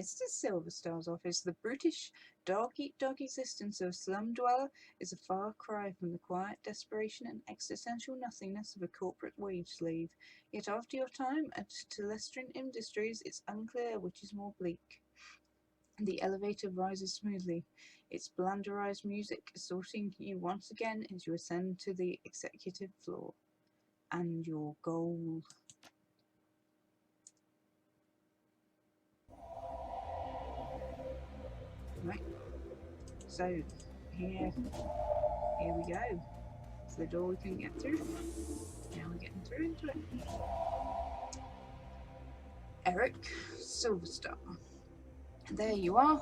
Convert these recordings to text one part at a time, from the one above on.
Mr. Silverstar's office. The brutish dog-eat-dog existence of a slum dweller is a far cry from the quiet desperation and existential nothingness of a corporate wage slave. Yet after your time at Telestrian Industries, it's unclear which is more bleak. The elevator rises smoothly, its blanderized music assaulting you once again as you ascend to the executive floor. And your goal. Right. So here we go. It's the door we couldn't get through. Now we're getting through into it. Eric Silverstar. There you are.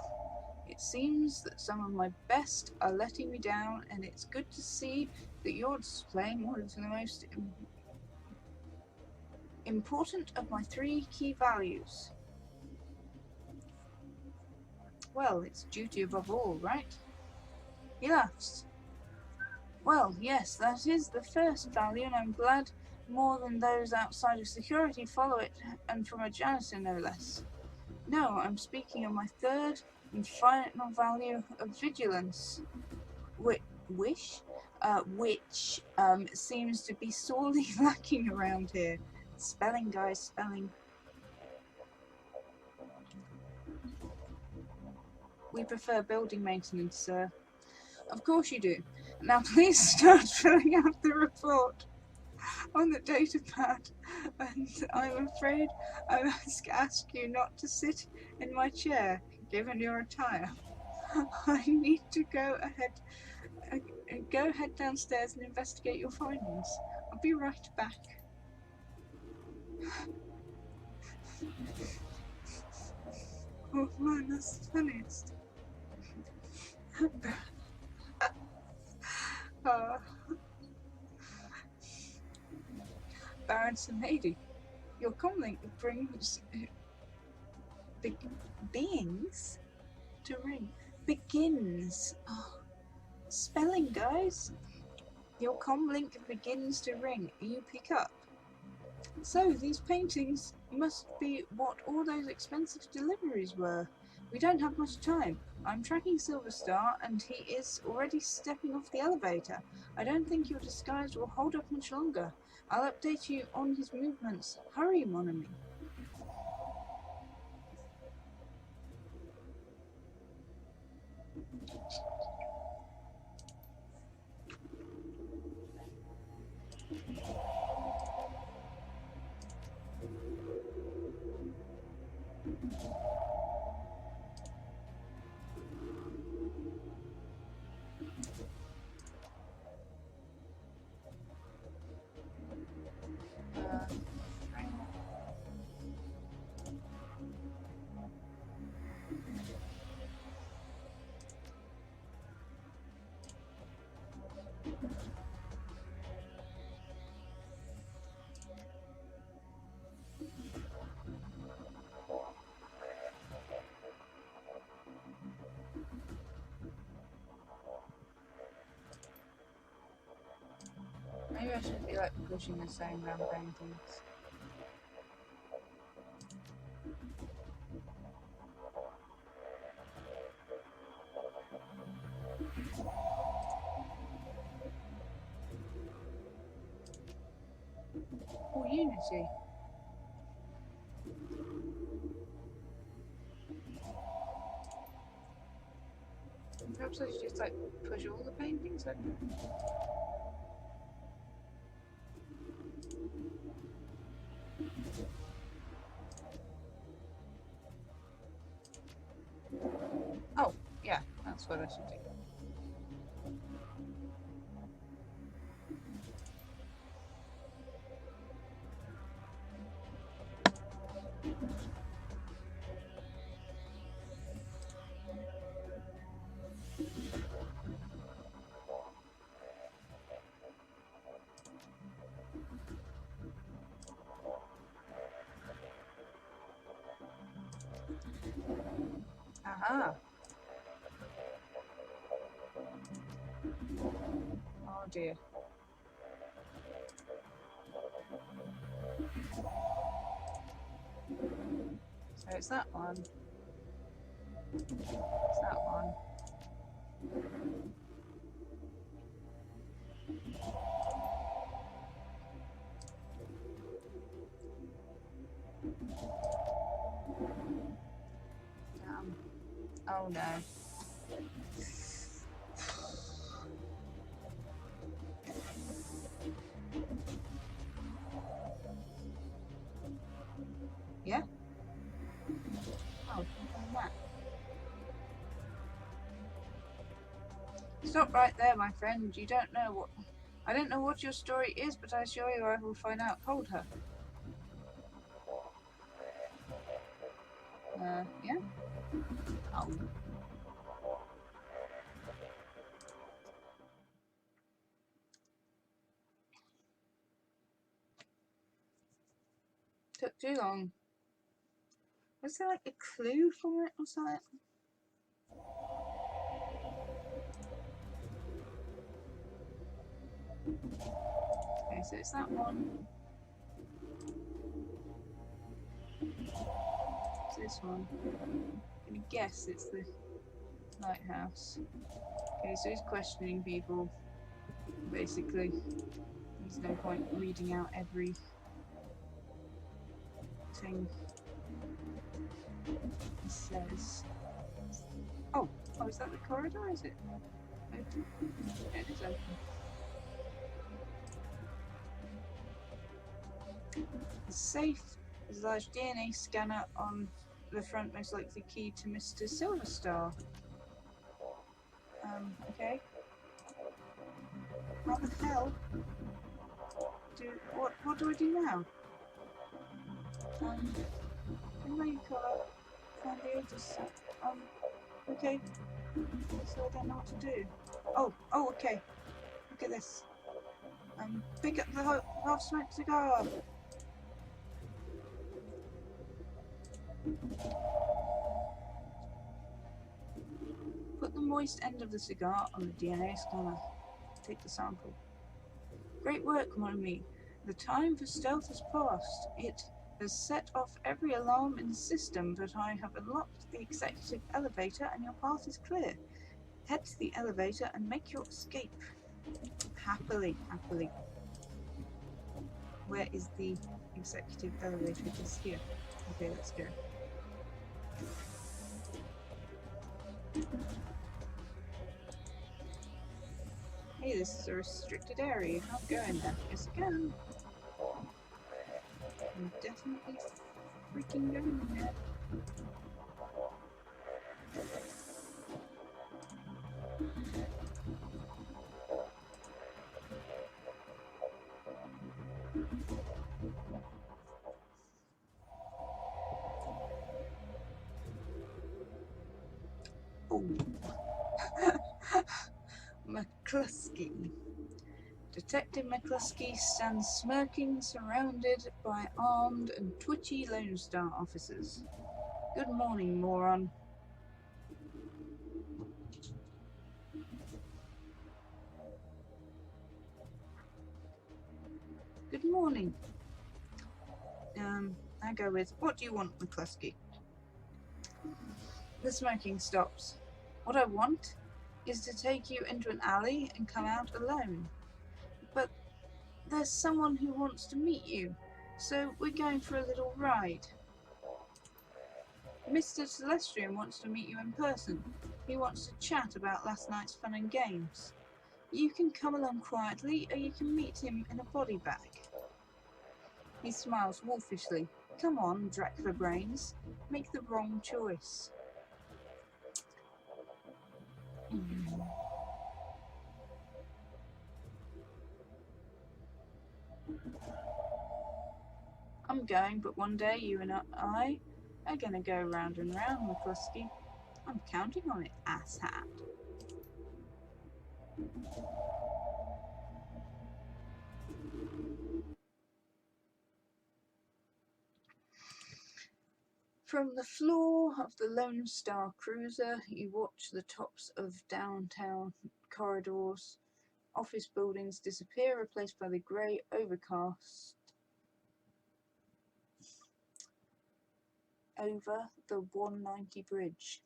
It seems that some of my best are letting me down, and it's good to see that you're displaying one of the most important of my 3 key values. Well, it's duty above all, right? He laughs. Well, yes, that is the first value, and I'm glad more than those outside of security follow it, and from a janitor no less. No, I'm speaking of my 3rd and final value of vigilance, which seems to be sorely lacking around here. Spelling, guys, spelling. We prefer building maintenance, sir. Of course you do. Now please start filling out the report on the data pad, and I'm afraid I must ask you not to sit in my chair, given your attire. I need to go head downstairs and investigate your findings. I'll be right back. Oh man, that's the funniest. Barons and lady, your comlink brings beings to ring. Begins. Oh, spelling, guys. Your comlink begins to ring. You pick up. So these paintings must be what all those expensive deliveries were. We don't have much time. I'm tracking Silverstar, and he is already stepping off the elevator. I don't think your disguise will hold up much longer. I'll update you on his movements. Hurry, mon ami. Maybe I should be like pushing the same damn paintings. Oh, Unity. Perhaps I should just like push all the paintings over. Oh, yeah, that's what I should do. Aha. Oh dear. So it's that one. It's that one. Damn. Oh no. Yeah? Oh, that. Stop right there, my friend. You don't know what... I don't know what your story is, but I assure you I will find out. Hold her. Yeah? Oh. Took too long. Was there like a clue for it or something? Okay, so it's that one. It's this one. I'm gonna guess it's the lighthouse. Okay, so he's questioning people. Basically, there's no point reading out every thing he says. Oh, is that the corridor? Is it open? Yeah, it is open. The safe is a large DNA scanner on the front, most likely key to Mr. Silverstar. Okay. How the hell what do I do now? Anyway, find the ages. Okay. So I don't know what to do. Oh, okay. Look at this. Pick up the half-smoked cigar. Put the moist end of the cigar on the DNA scanner. Take the sample. Great work, mon ami. The time for stealth has passed. It has set off every alarm in the system, but I have unlocked the executive elevator and your path is clear. Head to the elevator and make your escape. Happily. Where is the executive elevator? It is here. Okay, let's go. Hey, this is a restricted area. You can't go in there. Yes, you can. I'm definitely freaking going in there. Oh. McCluskey. Detective McCluskey stands smirking, surrounded by armed and twitchy Lone Star officers. Good morning, moron. Good morning. I go with, what do you want, McCluskey? The smoking stops. What I want is to take you into an alley and come out alone. But there's someone who wants to meet you, so we're going for a little ride. Mr. Celestian wants to meet you in person. He wants to chat about last night's fun and games. You can come along quietly, or you can meet him in a body bag. He smiles wolfishly. Come on, Dracula Brains. Make the wrong choice. I'm going, but one day you and I are gonna go round and round, McCluskey. I'm counting on it, asshat. From the floor of the Lone Star cruiser, you watch the tops of downtown corridors, office buildings disappear, replaced by the grey, overcast over the 190 bridge.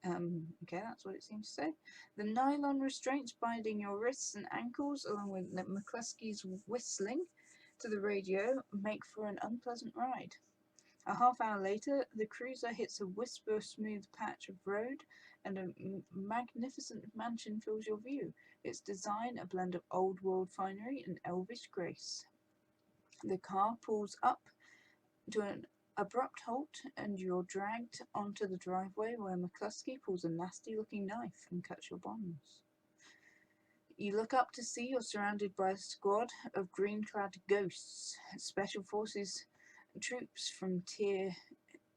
Okay, that's what it seems to say. The nylon restraints binding your wrists and ankles, along with McCluskey's whistling to the radio, make for an unpleasant ride. A half hour later, the cruiser hits a whisper-smooth patch of road, and a magnificent mansion fills your view. Its design a blend of old-world finery and elvish grace. The car pulls up to an abrupt halt, and you're dragged onto the driveway where McCluskey pulls a nasty-looking knife and cuts your bonds. You look up to see you're surrounded by a squad of green-clad ghosts, special forces troops from Tier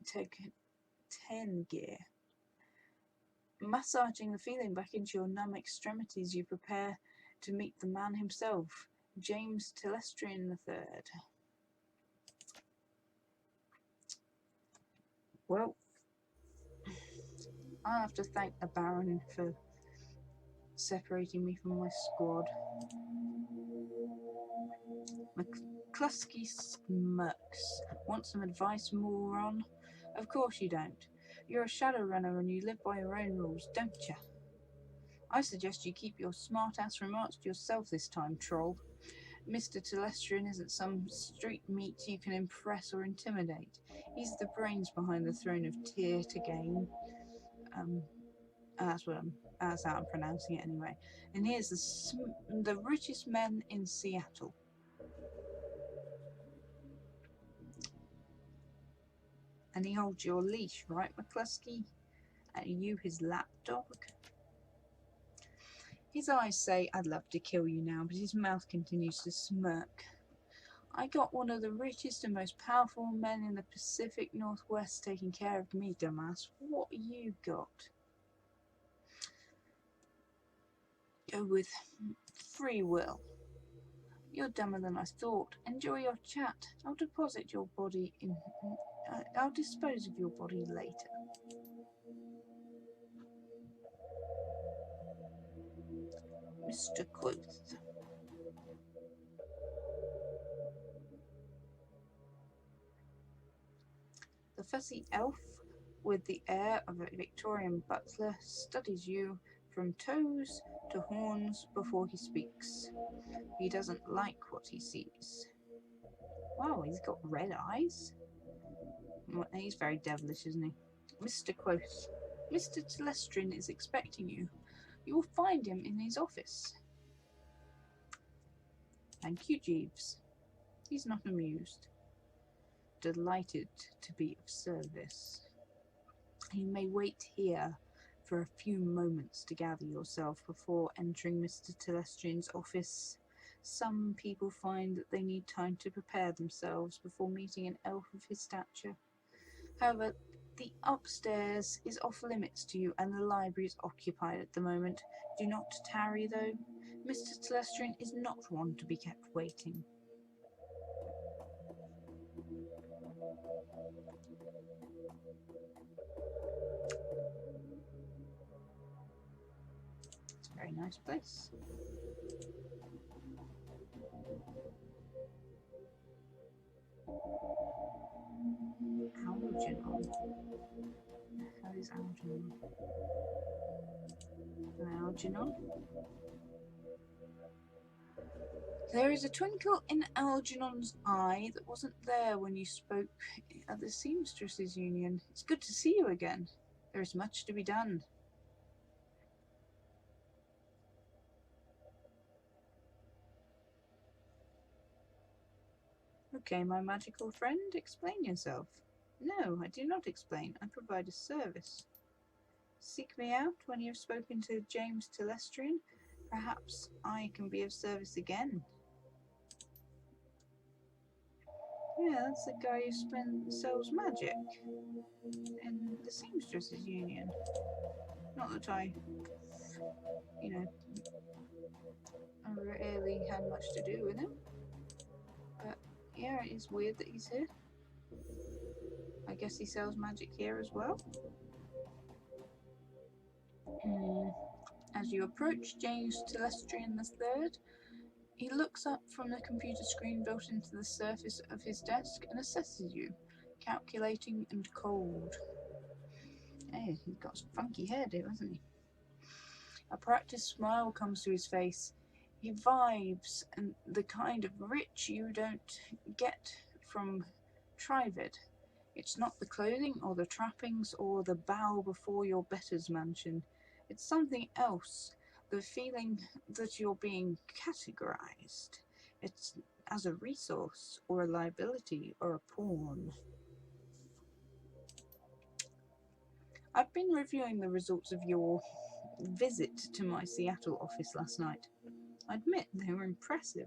10 gear. Massaging the feeling back into your numb extremities, you prepare to meet the man himself, James Telestrian III. Well, I have to thank the Baron for separating me from my squad. McCluskey smirks. Want some advice, moron? Of course you don't. You're a Shadowrunner and you live by your own rules, don't you? I suggest you keep your smart-ass remarks to yourself this time, troll. Mr. Telestrian isn't some street meat you can impress or intimidate. He's the brains behind the throne of Tyr to gain. That's how I'm pronouncing it anyway. And here's the richest men in Seattle. And he holds your leash, right, McCluskey? And you his lapdog? His eyes say, I'd love to kill you now, but his mouth continues to smirk. I got one of the richest and most powerful men in the Pacific Northwest taking care of me, dumbass. What you got? Go with free will. You're dumber than I thought. Enjoy your chat. I'll dispose of your body later. Mr. Quoth. The fussy elf, with the air of a Victorian butler, studies you from toes to horns before he speaks. He doesn't like what he sees. Wow, he's got red eyes. Well, he's very devilish, isn't he? Mr. Quoth. Mr. Telestrian is expecting you. You will find him in his office. Thank you, Jeeves. He's not amused. Delighted to be of service. You may wait here for a few moments to gather yourself before entering Mr. Telestrian's office. Some people find that they need time to prepare themselves before meeting an elf of his stature. However, the upstairs is off limits to you and the library is occupied at the moment. Do not tarry, though. Mr. Telestrian is not one to be kept waiting. It's a very nice place. Algernon. How is Algernon? Algernon? There is a twinkle in Algernon's eye that wasn't there when you spoke at the Seamstresses Union. It's good to see you again. There is much to be done. Okay, my magical friend, explain yourself. No, I do not explain. I provide a service. Seek me out when you have spoken to James Telestrian. Perhaps I can be of service again. Yeah, that's the guy who sells magic in the Seamstresses Union. Not that I rarely had much to do with him. But Yeah, it is weird that he's here. I guess he sells magic here as well. As you approach James Telestrian III, he looks up from the computer screen built into the surface of his desk and assesses you, calculating and cold. Hey, he's got a funky hairdo, hasn't he? A practiced smile comes to his face. He vibes and the kind of rich you don't get from Trivid. It's not the clothing or the trappings or the bow before your betters mansion. It's something else. The feeling that you're being categorized. It's as a resource or a liability or a pawn. I've been reviewing the results of your visit to my Seattle office last night. I admit they were impressive.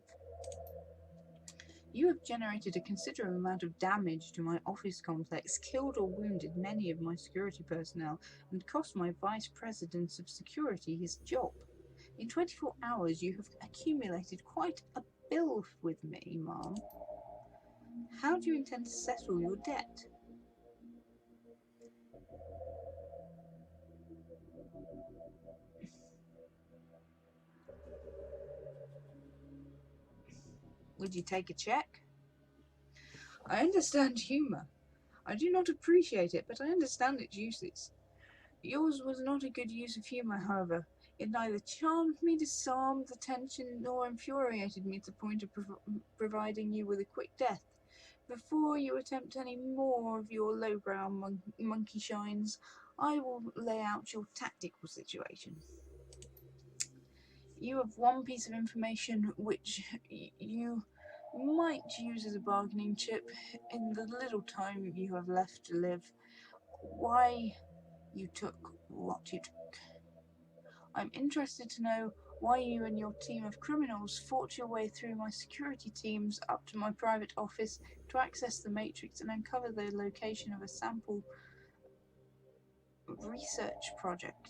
You have generated a considerable amount of damage to my office complex, killed or wounded many of my security personnel, and cost my Vice President of Security his job. In 24 hours, you have accumulated quite a bill with me, Mom. How do you intend to settle your debt? Would you take a check? I understand humour. I do not appreciate it, but I understand its uses. Yours was not a good use of humour, however. It neither charmed me, disarmed the tension, nor infuriated me to the point of providing you with a quick death. Before you attempt any more of your lowbrow monkey shines, I will lay out your tactical situation. You have one piece of information which you might use as a bargaining chip in the little time you have left to live. Why you took what you took. I'm interested to know why you and your team of criminals fought your way through my security teams up to my private office to access the Matrix and uncover the location of a sample research project.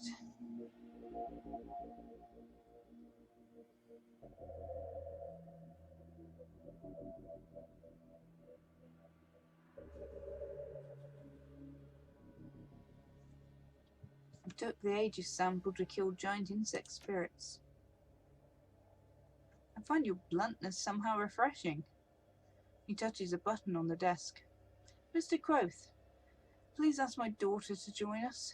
I took the Aegis sample to kill giant insect spirits. I find your bluntness somehow refreshing. He touches a button on the desk. Mr. Quoth, please ask my daughter to join us.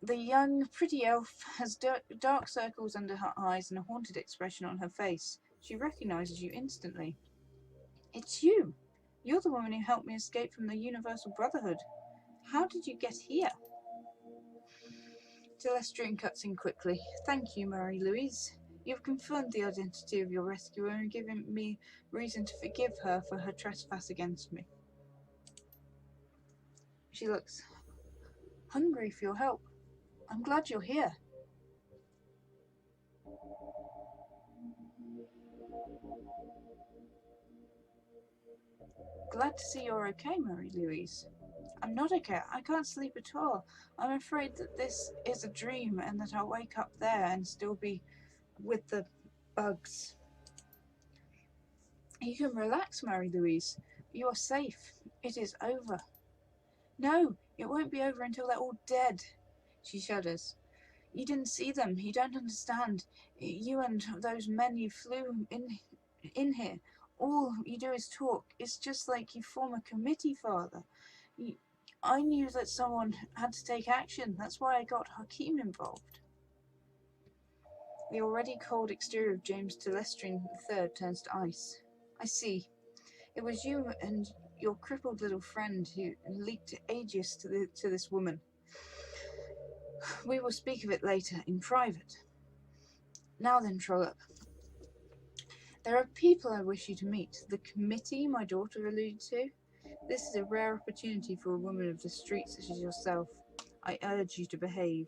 The young, pretty elf has dark circles under her eyes and a haunted expression on her face. She recognizes you instantly. It's you! You're the woman who helped me escape from the Universal Brotherhood. How did you get here? Telestrian cuts in quickly. Thank you, Marie-Louise. You've confirmed the identity of your rescuer and given me reason to forgive her for her trespass against me. She looks hungry for your help. I'm glad you're here. Glad to see you're okay, Marie-Louise. I'm not okay. I can't sleep at all. I'm afraid that this is a dream and that I'll wake up there and still be with the bugs. You can relax, Marie-Louise. You are safe. It is over. No, it won't be over until they're all dead. She shudders. You didn't see them. You don't understand. You and those men you flew in here. All you do is talk. It's just like you form a committee, Father. I knew that someone had to take action. That's why I got Hakim involved. The already cold exterior of James Telestrian III turns to ice. I see. It was you and your crippled little friend who leaked Aegis to this woman. We will speak of it later, in private. Now then, Trollop. There are people I wish you to meet. The committee my daughter alluded to. This is a rare opportunity for a woman of the streets such as yourself. I urge you to behave.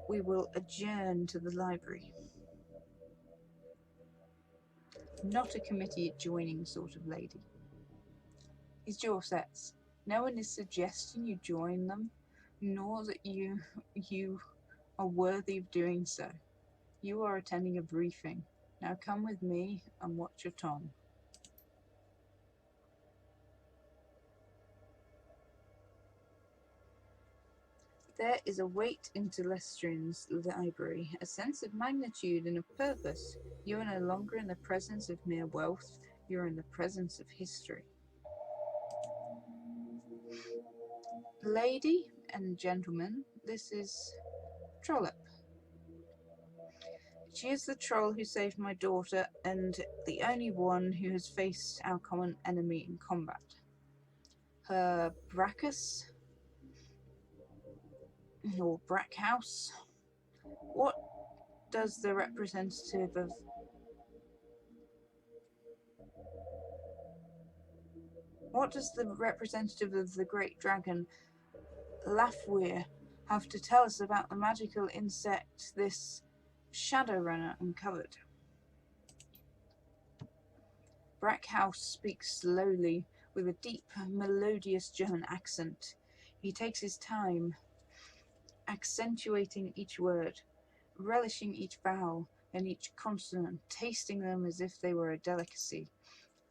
We will adjourn to the library. Not a committee adjoining sort of lady. His jaw sets. No one is suggesting you join them, nor that you are worthy of doing so. You are attending a briefing, Now come with me and watch your tongue. There is a weight in Telestrian's library, a sense of magnitude and of purpose. You are no longer in the presence of mere wealth, you are in the presence of history. Lady and gentlemen, this is Trollop. She is the troll who saved my daughter and the only one who has faced our common enemy in combat. Her Brackus, or Brackhouse, what does the representative of the great dragon Lafweir have to tell us about the magical insect this Shadowrunner uncovered? Brackhouse speaks slowly, with a deep, melodious German accent. He takes his time, accentuating each word, relishing each vowel and each consonant, tasting them as if they were a delicacy.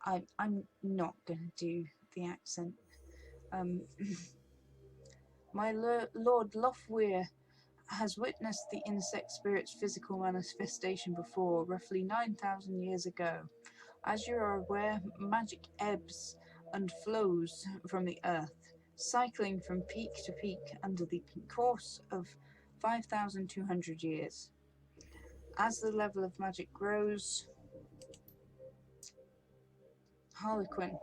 I'm not going to do the accent. My Lord Lofweir has witnessed the insect spirit's physical manifestation before, roughly 9,000 years ago. As you are aware, magic ebbs and flows from the earth, cycling from peak to peak under the course of 5,200 years. As the level of magic grows, Harlequin.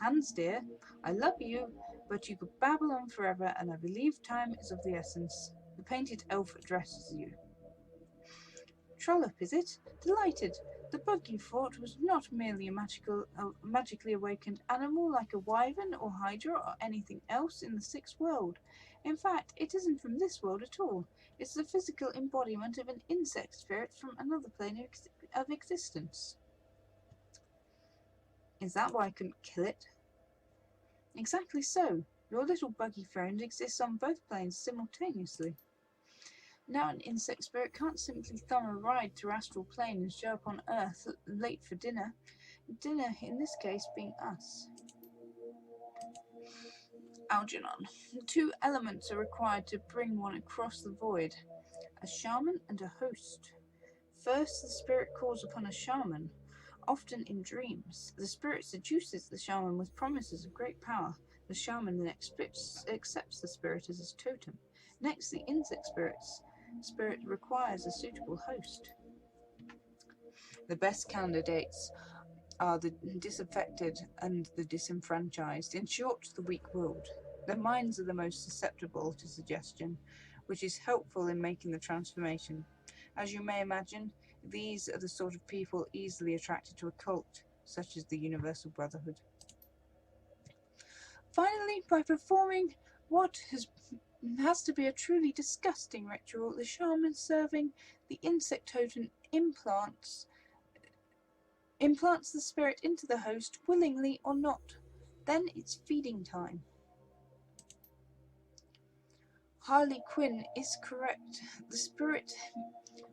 Hans, dear, I love you, but you could babble on forever, and I believe time is of the essence. The painted elf addresses you. Trollop, is it? Delighted. The bug you fought was not merely a magically awakened animal like a wyvern or hydra or anything else in the sixth world. In fact, it isn't from this world at all. It's the physical embodiment of an insect spirit from another plane of existence. Is that why I couldn't kill it? Exactly so. Your little buggy friend exists on both planes simultaneously. Now an insect spirit can't simply thumb a ride through astral plane and show up on Earth late for dinner. Dinner, in this case, being us. Algernon. 2 elements are required to bring one across the void. A shaman and a host. First, the spirit calls upon a shaman, often in dreams. The spirit seduces the shaman with promises of great power. The shaman then accepts the spirit as his totem. Next, the insect spirit requires a suitable host. The best candidates are the disaffected and the disenfranchised, in short, the weak-willed. Their minds are the most susceptible to suggestion, which is helpful in making the transformation. As you may imagine, these are the sort of people easily attracted to a cult, such as the Universal Brotherhood. Finally, by performing what has to be a truly disgusting ritual, the shaman serving the insect totem implants the spirit into the host, willingly or not. Then it's feeding time. Harley Quinn is correct. The spirit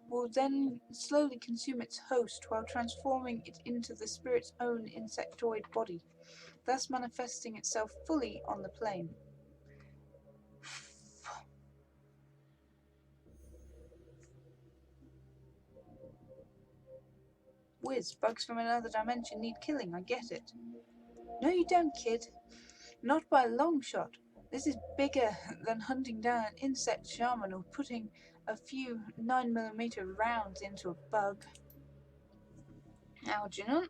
will then slowly consume its host while transforming it into the spirit's own insectoid body, thus manifesting itself fully on the plane. Whiz, bugs from another dimension need killing, I get it. No you don't, kid. Not by a long shot. This is bigger than hunting down an insect shaman or putting a few 9mm rounds into a bug. Algernon.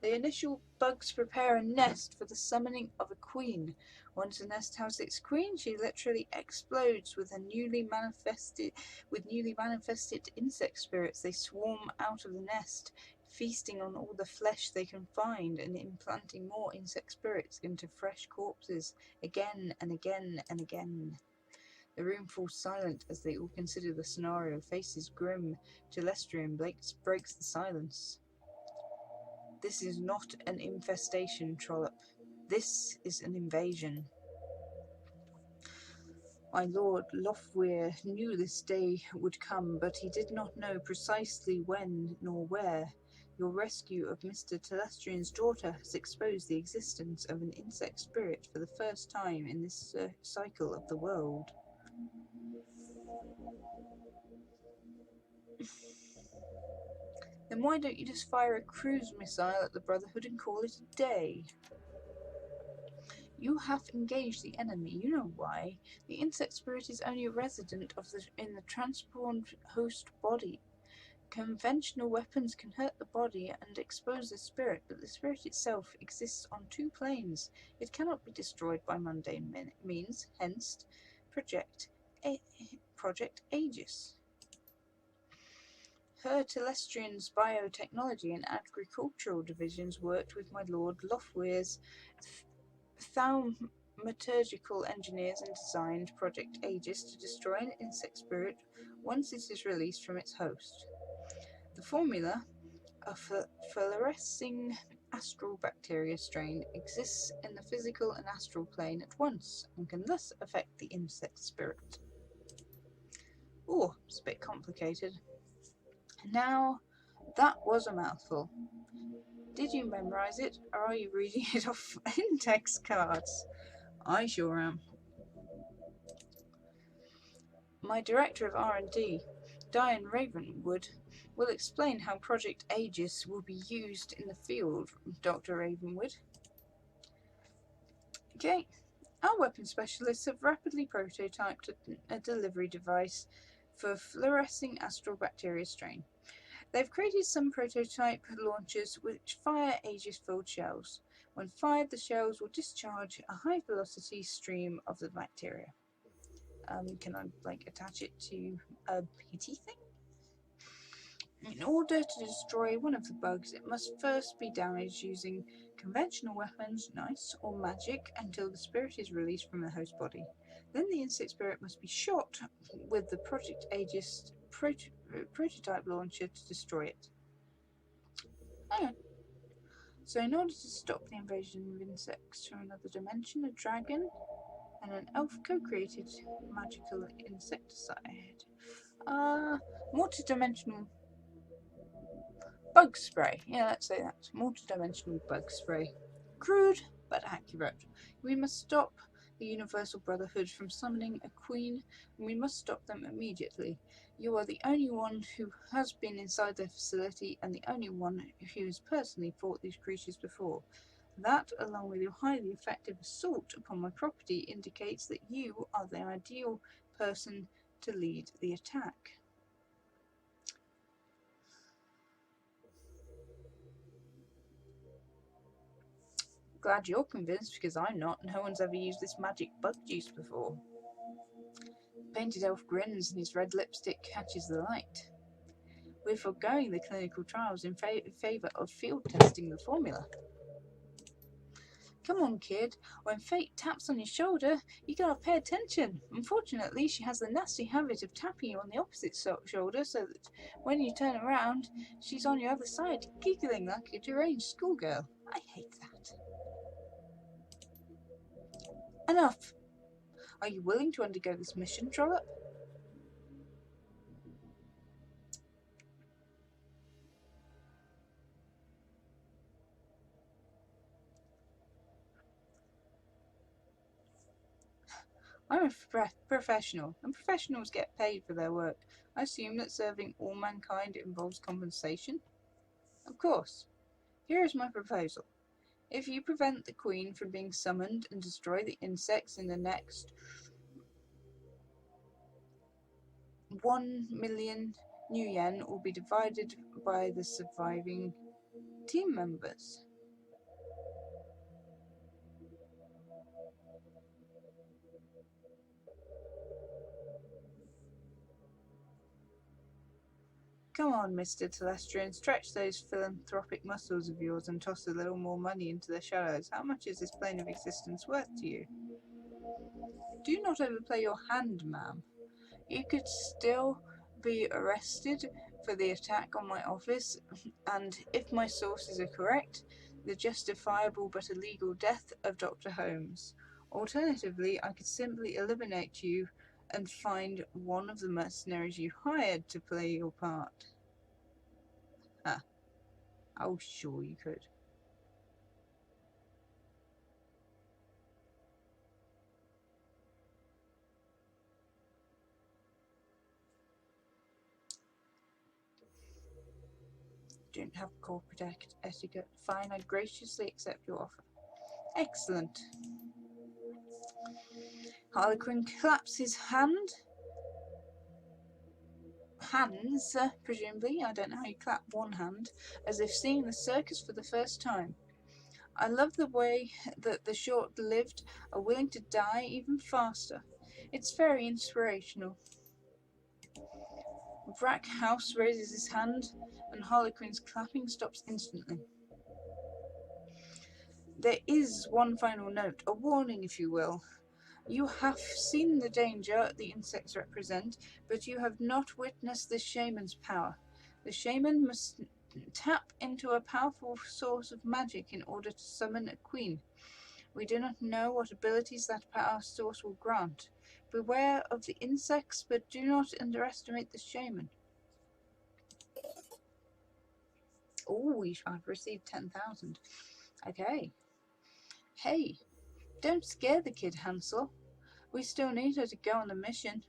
The initial bugs prepare a nest for the summoning of a queen. Once the nest has its queen, she literally explodes with newly manifested insect spirits. They swarm out of the nest, feasting on all the flesh they can find and implanting more insect spirits into fresh corpses again and again and again. The room falls silent as they all consider the scenario. Faces grim. Telestrian breaks the silence. This is not an infestation, Trollop. This is an invasion. My lord Lofweir knew this day would come, but he did not know precisely when nor where. Your rescue of Mr. Telestrian's daughter has exposed the existence of an insect spirit for the first time in this cycle of the world. Then why don't you just fire a cruise missile at the Brotherhood and call it a day? You have engaged the enemy. You know why. The insect spirit is only a resident in the transformed host body. Conventional weapons can hurt the body and expose the spirit, but the spirit itself exists on two planes. It cannot be destroyed by mundane means, hence Project Aegis. Her Telestrian's biotechnology and agricultural divisions worked with my lord Lofweir's thaumaturgical engineers and designed Project Aegis to destroy an insect spirit once it is released from its host. The formula, a fluorescing astral bacteria strain, exists in the physical and astral plane at once and can thus affect the insect spirit. Oh, it's a bit complicated. Now, that was a mouthful. Did you memorize it, or are you reading it off index cards? I sure am. My director of R&D, Diane Ravenwood, will explain how Project Aegis will be used in the field, Dr. Ravenwood. Okay, our weapon specialists have rapidly prototyped a delivery device for fluorescing astral bacteria strain. They've created some prototype launchers which fire Aegis-filled shells. When fired, the shells will discharge a high-velocity stream of the bacteria. Can I, attach it to a PT thing? In order to destroy one of the bugs, it must first be damaged using conventional weapons, nice, or magic, until the spirit is released from the host body. Then the insect spirit must be shot with the Project Aegis prototype launcher to destroy it. So in order to stop the invasion of insects from another dimension, a dragon and an elf co-created magical insecticide. Multi-dimensional bug spray. Yeah, let's say that. Multi-dimensional bug spray. Crude, but accurate. We must stop the Universal Brotherhood from summoning a queen, and we must stop them immediately. You are the only one who has been inside their facility, and the only one who has personally fought these creatures before. That, along with your highly effective assault upon my property, indicates that you are the ideal person to lead the attack. Glad you're convinced, because I'm not. No one's ever used this magic bug juice before. The painted elf grins and his red lipstick catches the light. We're foregoing the clinical trials in favour of field testing the formula. Come on, kid. When fate taps on your shoulder, you gotta pay attention. Unfortunately, she has the nasty habit of tapping you on the opposite shoulder, so that when you turn around, she's on your other side, giggling like a deranged schoolgirl. I hate that. Enough! Are you willing to undergo this mission, Trollop? I'm a professional, and professionals get paid for their work. I assume that serving all mankind involves compensation? Of course. Here is my proposal. If you prevent the Queen from being summoned and destroy the insects in the next 1 million new yen will be divided by the surviving team members. Come on, Mr. Telestrian, stretch those philanthropic muscles of yours and toss a little more money into the shadows. How much is this plane of existence worth to you? Do not overplay your hand, ma'am. You could still be arrested for the attack on my office, and if my sources are correct, the justifiable but illegal death of Dr. Holmes. Alternatively, I could simply eliminate you and find one of the mercenaries you hired to play your part. Huh. Oh, sure you could. Don't have corporate etiquette. Fine, I graciously accept your offer. Excellent. Harlequin claps his hands, presumably, I don't know how you clap one hand, as if seeing the circus for the first time. I love the way that the short-lived are willing to die even faster. It's very inspirational. Brackhouse raises his hand, and Harlequin's clapping stops instantly. There is one final note, a warning if you will. You have seen the danger the insects represent, but you have not witnessed the shaman's power. The shaman must tap into a powerful source of magic in order to summon a queen. We do not know what abilities that power source will grant. Beware of the insects, but do not underestimate the shaman. Oh, I've received 10,000. Okay. Hey, don't scare the kid, Hansel. We still need her to go on the mission.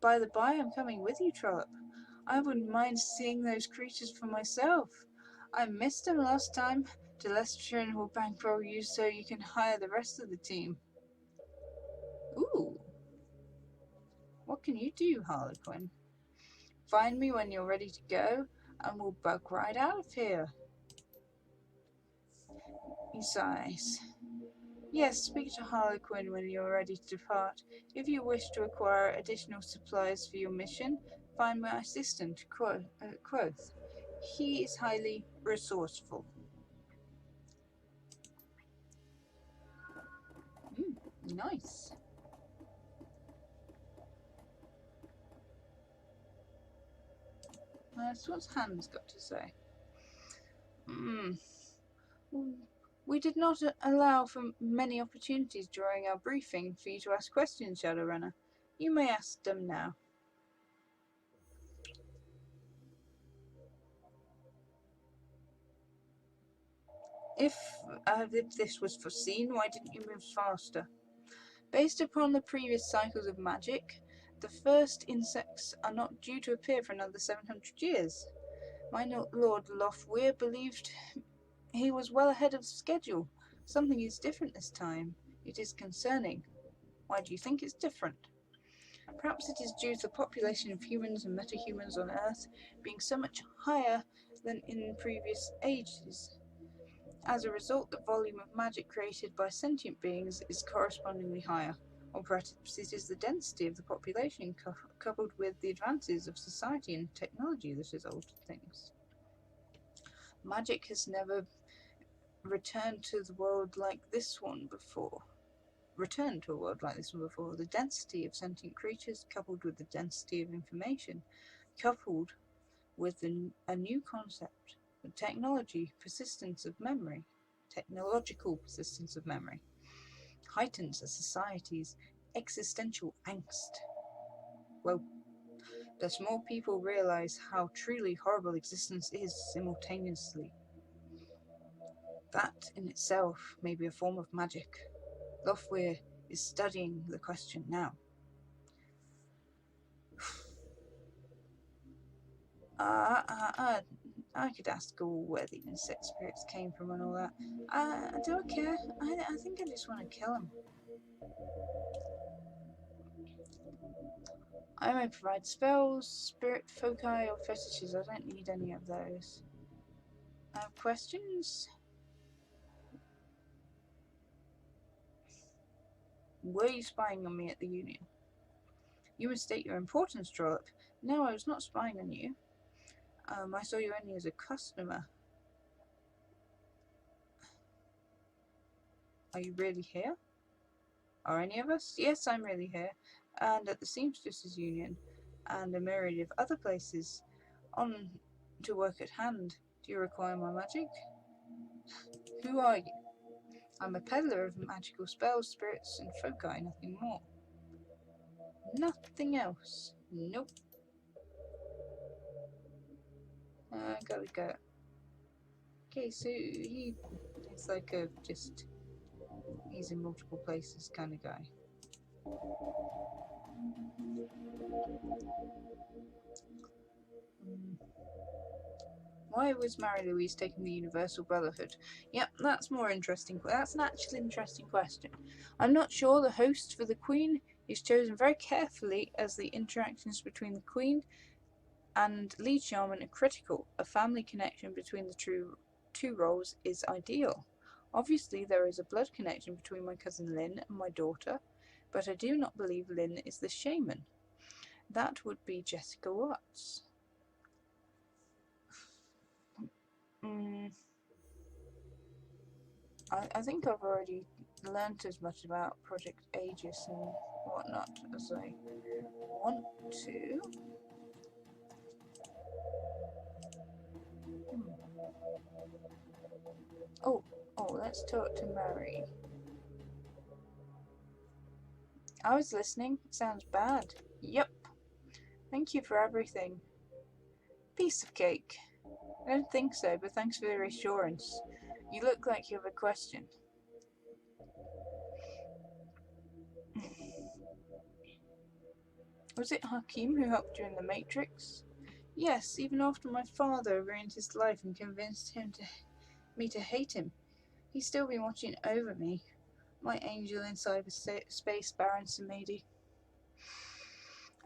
By the by, I'm coming with you, Trollop. I wouldn't mind seeing those creatures for myself. I missed them last time. Telestrin will bankroll you so you can hire the rest of the team. Ooh. What can you do, Harlequin? Find me when you're ready to go, and we'll bug right out of here. He sighs. Yes, speak to Harlequin when you're ready to depart. If you wish to acquire additional supplies for your mission, find my assistant, Quoth. He is highly resourceful. Nice. So what's Hans got to say? We did not allow for many opportunities during our briefing for you to ask questions, Shadowrunner. You may ask them now. If this was foreseen, why didn't you move faster? Based upon the previous cycles of magic, the first insects are not due to appear for another 700 years. My Lord Lothweir believed he was well ahead of schedule. Something is different this time. It is concerning. Why do you think it's different? Perhaps it is due to the population of humans and metahumans on Earth being so much higher than in previous ages. As a result, the volume of magic created by sentient beings is correspondingly higher, or perhaps it is the density of the population coupled with the advances of society and technology that has altered things. Magic has never returned to a world like this one before. The density of sentient creatures coupled with the density of information, coupled with a new concept, the technological persistence of memory, heightens a society's existential angst. Well, does more people realize how truly horrible existence is simultaneously? That in itself may be a form of magic. Lothweir is studying the question now. I could ask all where the insect spirits came from and all that. I don't care. I think I just want to kill them. I may provide spells, spirit foci, or fetishes. I don't need any of those. Questions? Were you spying on me at the Union? You mistake your importance, Trollop. No, I was not spying on you. I saw you only as a customer. Are you really here? Are any of us? Yes, I'm really here. And at the Seamstresses Union, and a myriad of other places. On to work at hand. Do you require my magic? Who are you? I'm a peddler of magical spells, spirits, and foci, nothing more. Nothing else. Nope. Go. Okay, so it's like he's in multiple places kind of guy. Why was Mary Louise taking the Universal Brotherhood? Yep, that's more interesting. That's an actually interesting question. I'm not sure. The host for the Queen is chosen very carefully, as the interactions between the Queen and Lead Shaman are critical. A family connection between the two roles is ideal. Obviously, there is a blood connection between my cousin Lynn and my daughter, but I do not believe Lynn is the shaman. That would be Jessica Watts. I think I've already learnt as much about Project Aegis and whatnot as I want to. Oh, let's talk to Mary. I was listening. It sounds bad. Yep. Thank you for everything. Piece of cake. I don't think so, but thanks for the reassurance. You look like you have a question. Was it Hakim who helped you in the Matrix? Yes, even after my father ruined his life and convinced me to hate him, he's still been watching over me. My angel in cyberspace, Baron Samedi.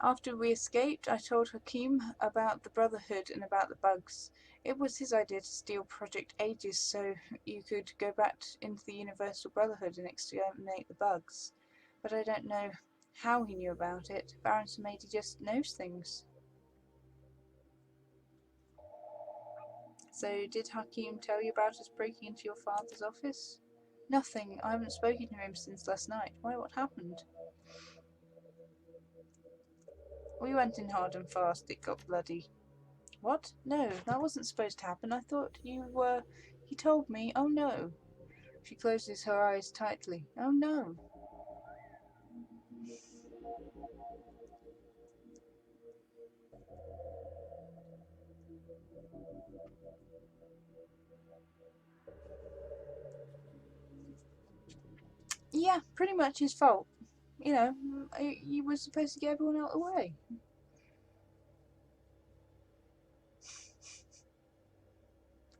After we escaped, I told Hakim about the Brotherhood and about the bugs. It was his idea to steal Project Aegis so you could go back into the Universal Brotherhood and exterminate the bugs. But I don't know how he knew about it. Baron Samedi just knows things. So, did Hakim tell you about us breaking into your father's office? Nothing. I haven't spoken to him since last night. Why, what happened? We went in hard and fast. It got bloody. What? No, that wasn't supposed to happen. I thought you were... He told me. Oh no. She closes her eyes tightly. Oh no. Yeah, pretty much his fault. You know, you were supposed to get everyone out of the way.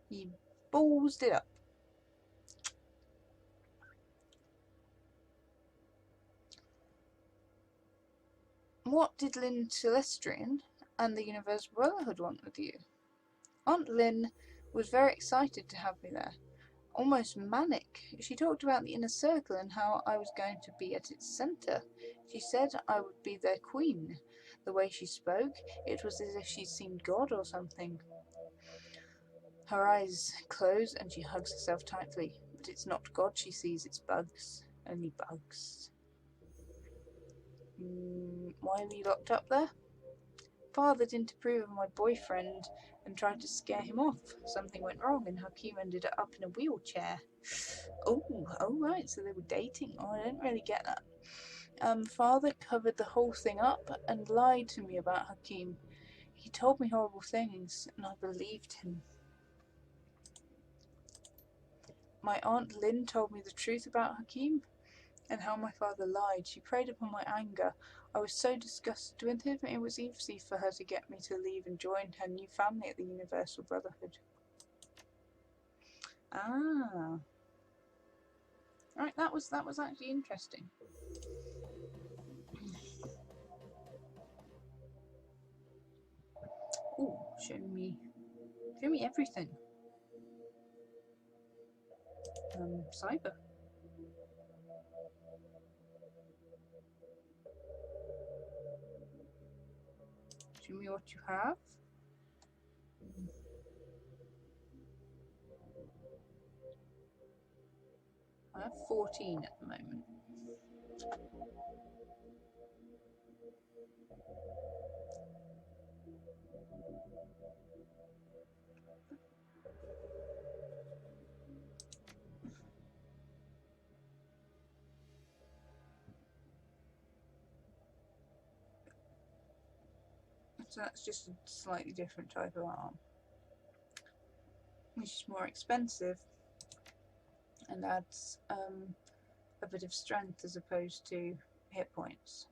He ballsed it up. What did Lynn Celestrian and the Universal Brotherhood want with you? Aunt Lynn was very excited to have me there. Almost manic. She talked about the inner circle and how I was going to be at its centre. She said I would be their queen. The way she spoke, it was as if she'd seen God or something. Her eyes close and she hugs herself tightly. But it's not God she sees, it's bugs. Only bugs. Why were you locked up there? Father didn't approve of my boyfriend and tried to scare him off. Something went wrong and Hakim ended up in a wheelchair. Oh, right, so they were dating. Oh, I didn't really get that. Father covered the whole thing up and lied to me about Hakim. He told me horrible things, and I believed him. My Aunt Lynn told me the truth about Hakim, and how my father lied. She preyed upon my anger. I was so disgusted with him, it was easy for her to get me to leave and join her new family at the Universal Brotherhood. Ah. Right, that was actually interesting. Ooh, show me everything. Cyber. Show me what you have. I have 14 at the moment. So that's just a slightly different type of arm, which is more expensive and adds a bit of strength as opposed to hit points.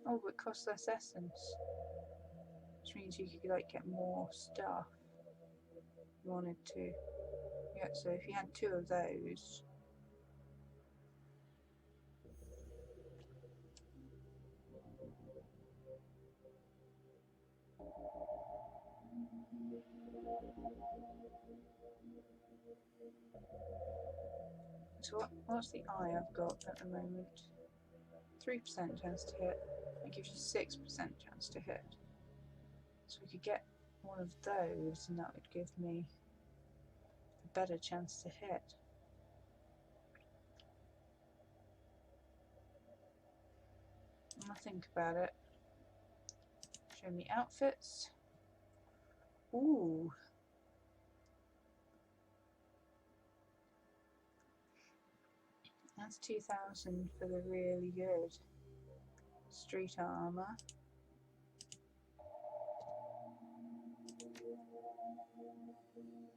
Oh, but it costs less essence, which means you could like get more stuff if you wanted to. Yeah, so if you had 2 of those, so what's the eye I've got at the moment? 3% chance to hit. That gives you 6% chance to hit. So we could get one of those and that would give me a better chance to hit. I'm gonna think about it. Show me outfits. Ooh. That's 2,000 for the really good street armor.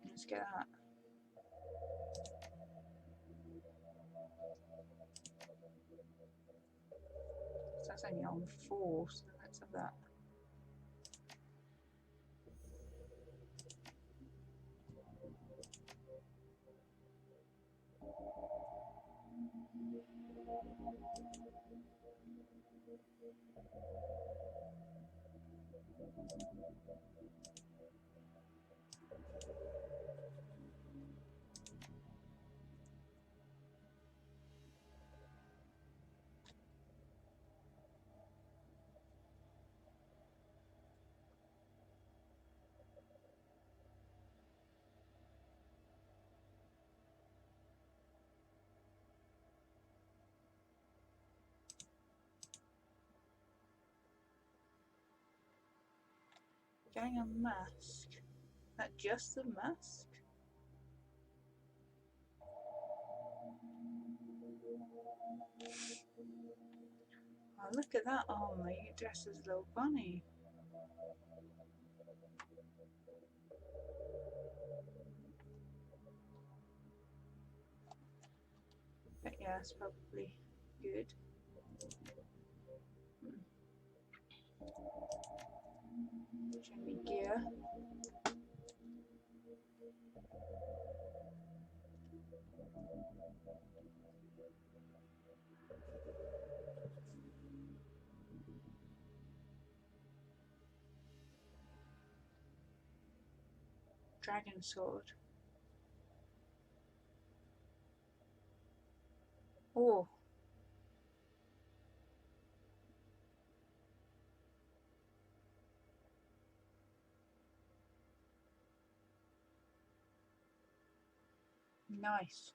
Let's get that. So that's only on 4, so let's have that. Getting a mask. Is that just the mask? Oh, look at that armor. You dress as a little bunny. But yeah, it's probably good. Show me gear. Dragon sword. Oh. Nice.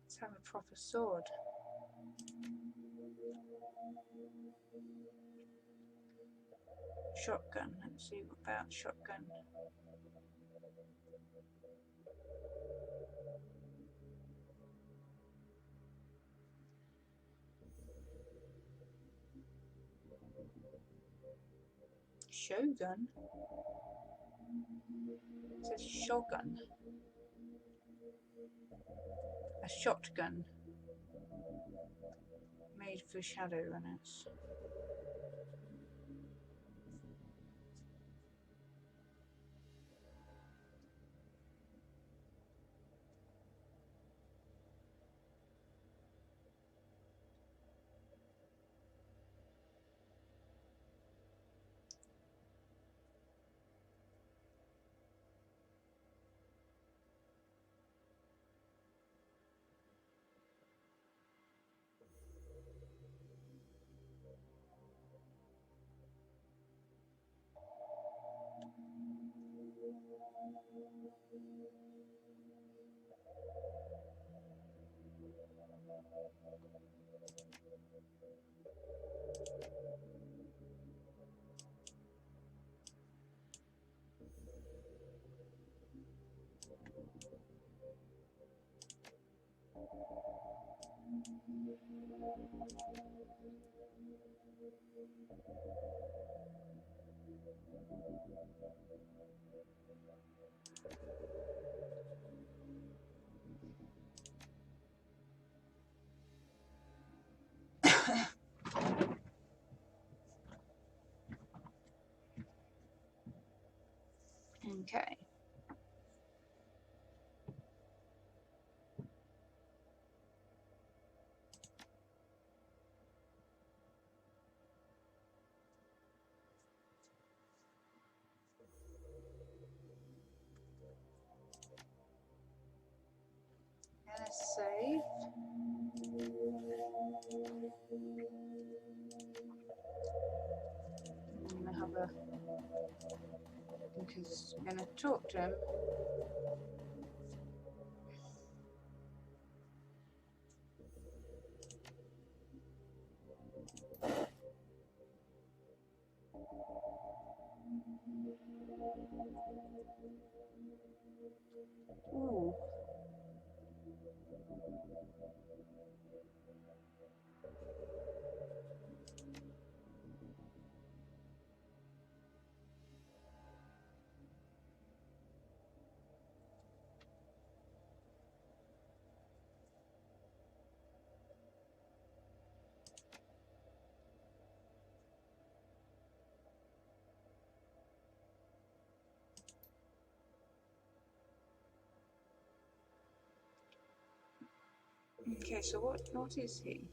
Let's have a proper sword. Shotgun. Let's see about shotgun. Shogun? It says shotgun. A shotgun. Made for Shadowrunners. Okay. Let's save. I'm gonna have a because I'm gonna talk to him. Ooh. Okay, so what is he?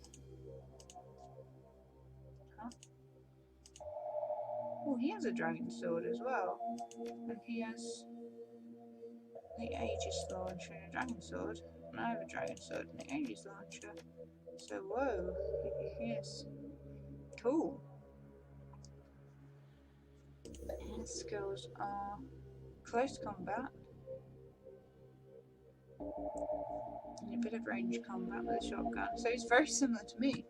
Huh? Oh, he has a dragon sword as well. And he has the Aegis launcher and a dragon sword. And I have a dragon sword and the Aegis launcher. So whoa. Yes. Cool. His skills are close combat. And a bit of range combat with a shotgun. So he's very similar to me.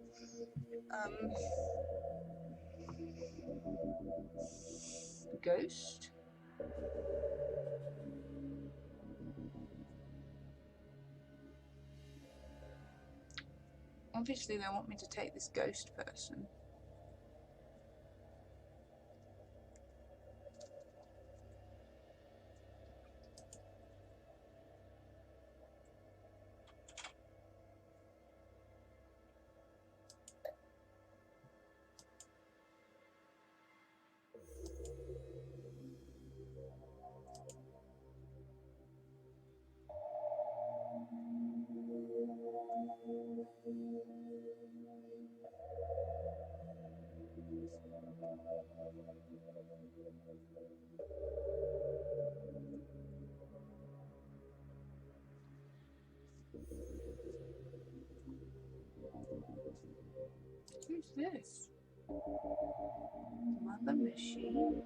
Ghost. Obviously they want me to take this ghost person. Who's this? Mother Machine.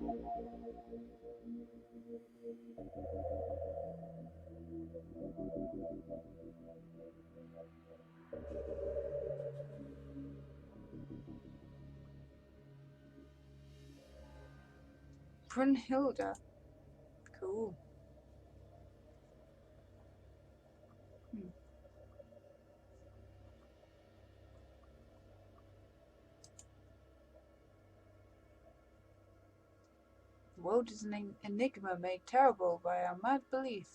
Brunhilde. Cool. The world is an enigma made terrible by our mad belief.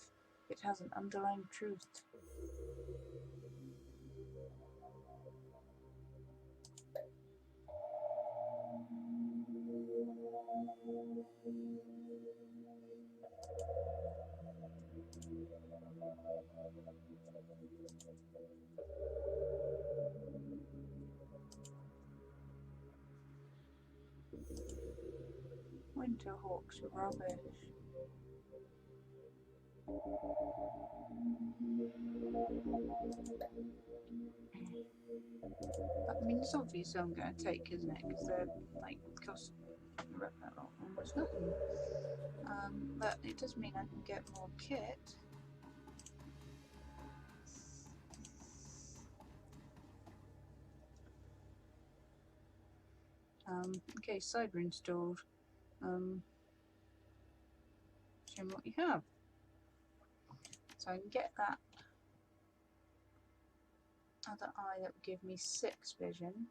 It has an underlying truth. Winterhawk's rubbish. I mean, it's obvious I'm going to take, isn't it? Because they're like cost almost nothing. But it does mean I can get more kit. Okay, cyber installed. Show me what you have. So I can get that. other eye that would give me 6 vision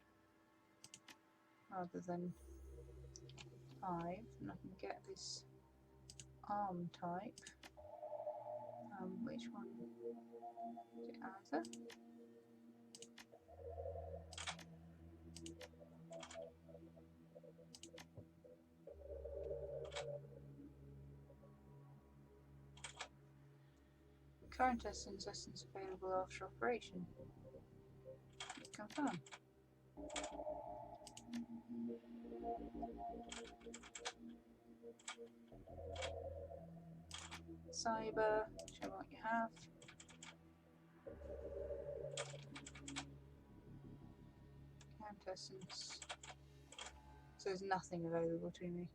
rather than 5, and I can get this arm type. Which one? Is it either? Current essence available after operation. Confirm. Cyber, show what you have. Current essence. So there's nothing available to me.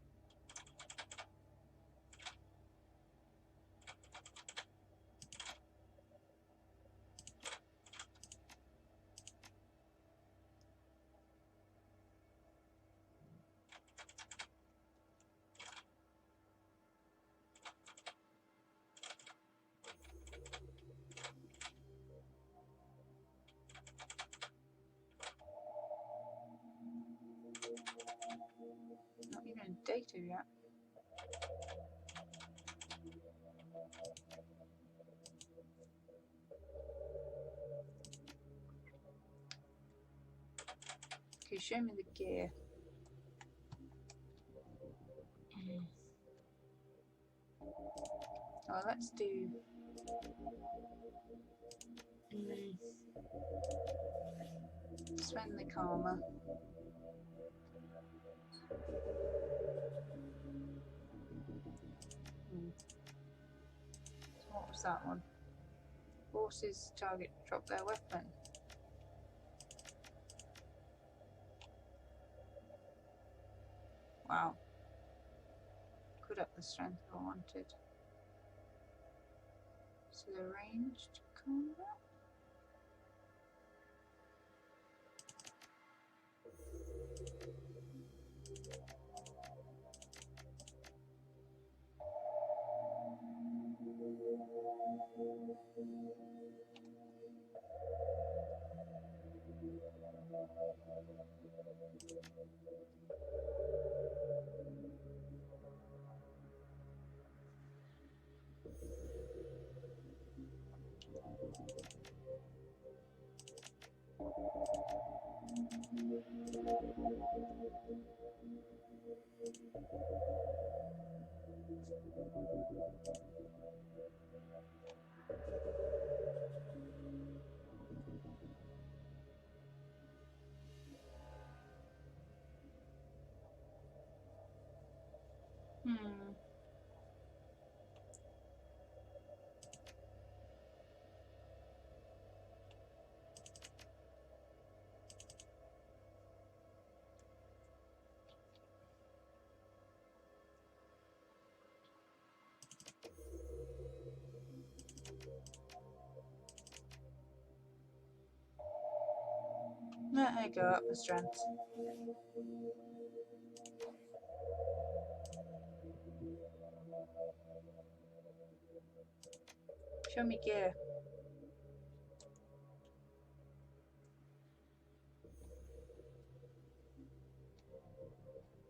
Not even data yet. Okay, show me the gear. Oh, let's do. Spend the karma. So what was that one? Forces target drop their weapon. Wow. Could up the strength if I wanted. So the ranged combat? Let her go up the strength. Show me gear.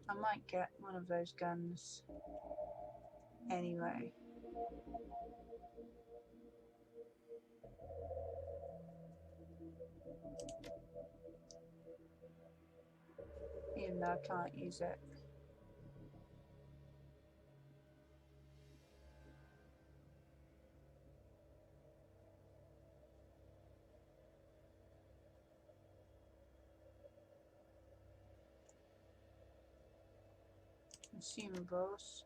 I might get one of those guns anyway. Even though I can't use it. Consumables.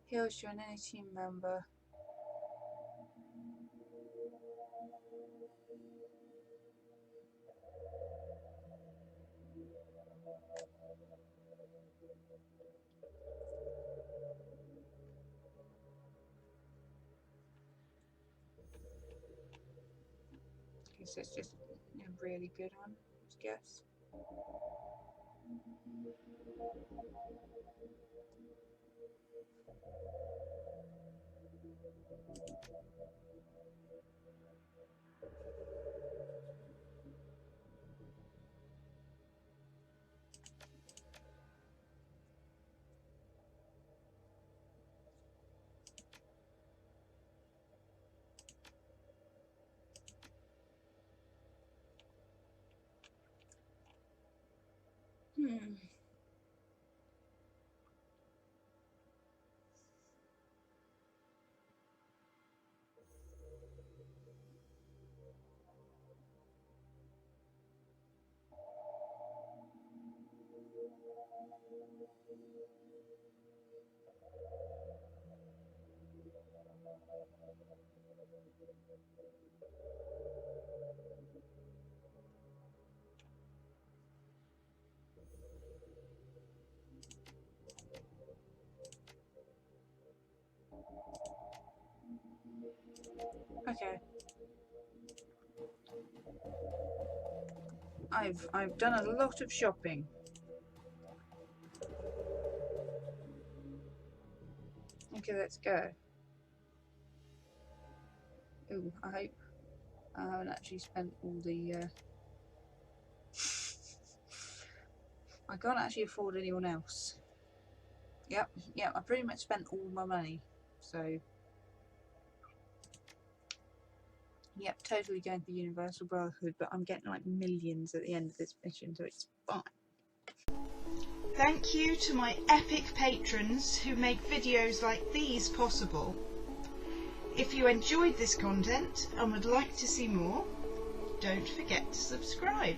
Heals you and any team member. Okay, so it's just a really good one, I guess. Okay. I've done a lot of shopping. Okay, let's go. Ooh, I hope I haven't actually spent all the I can't actually afford anyone else. Yep, I pretty much spent all my money. So yep, totally going for Universal Brotherhood, but I'm getting like millions at the end of this mission, so it's fine. Thank you to my epic patrons who make videos like these possible. If you enjoyed this content and would like to see more, don't forget to subscribe.